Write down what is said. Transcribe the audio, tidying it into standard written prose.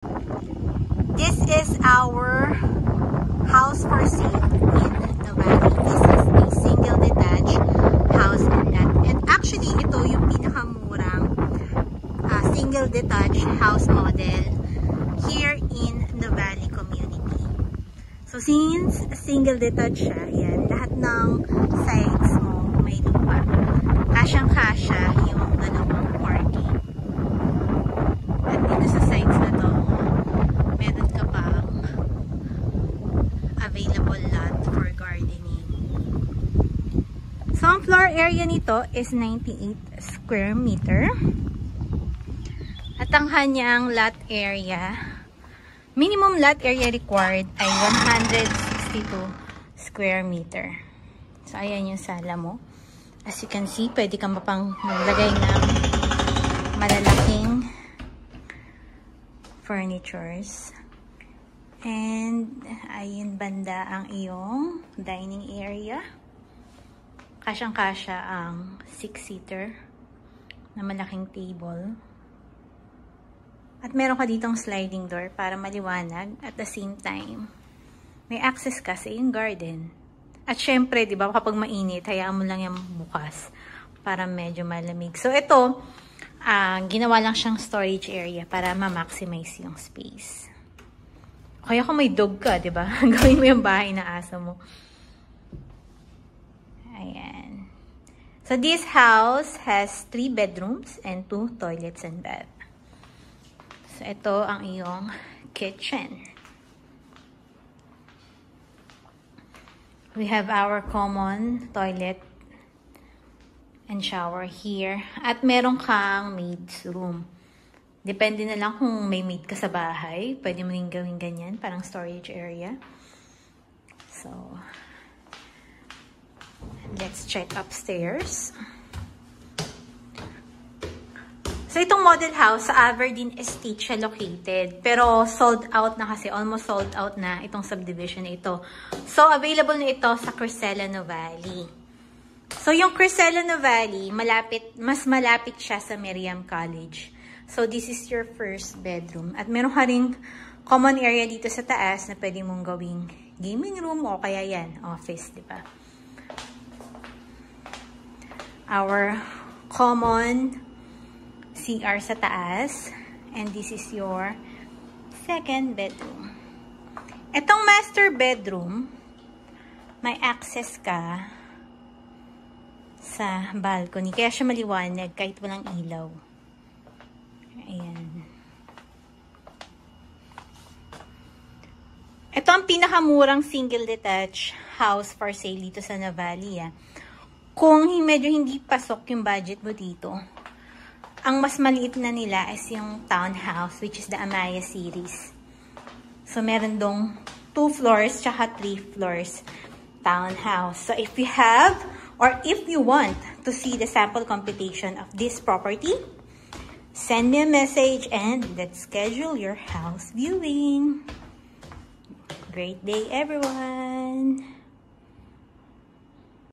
This is our house for sale in Nuvali. This is a single detached house and lot. And actually, ito yung pinakamurang single detached house model here in Nuvali community. So since single detached siya, yan, lahat ng sides mo may lupa. Kasyang-kasya yung dalawang parking. At dito sa sides na to, meron ka pang available lot for gardening. So ang floor area nito is 98 square meter. At ang kanyang lot area, minimum lot area required ay 162 square meter. So, ayan yung sala mo. As you can see, pwede kang mapang maglagay ng malalaking furnitures. And, ayun banda ang iyong dining area. Kasyang-kasya ang 6-seater na malaking table. At meron ka ditong sliding door para maliwanag. At the same time, may access ka sa iyong garden. At syempre, di ba, kapag mainit, hayaan mo lang yung bukas para medyo malamig. So, ito, ginawa lang siyang storage area para ma-maximize yung space. Kaya kung may dog ka, di ba, gawin mo yung bahay na aso mo. Ayan. So, this house has 3 bedrooms and 2 toilets and bath. So, ito ang iyong kitchen. We have our common toilet and shower here. At meron kang maid's room. Depende na lang kung may maid ka sa bahay. Pwede mo rin gawin ganyan, parang storage area. So, let's check upstairs. So, itong model house sa Aberdeen Estate siya located. Pero, sold out na kasi. Almost sold out na itong subdivision na ito. So, available na ito sa Crisella Nuvali. So, yung Crisella Nuvali, mas malapit siya sa Miriam College. So, this is your first bedroom. At meron ka ring common area dito sa taas na pwede mong gawing gaming room o kaya yan, office, di ba? Our common CR sa taas. And this is your second bedroom. Itong master bedroom, may access ka sa balcony. Kaya siya maliwanag kahit walang ilaw. Ayan. Ito ang pinakamurang single detached house for sale dito sa Nuvali. Kung medyo hindi pasok yung budget mo dito, ang mas maliit na nila is yung townhouse, which is the Amaya series. So, meron dong 2 floors, tsaka 3 floors townhouse. So, if you have, or if you want to see the sample computation of this property, send me a message and let's schedule your house viewing. Great day, everyone!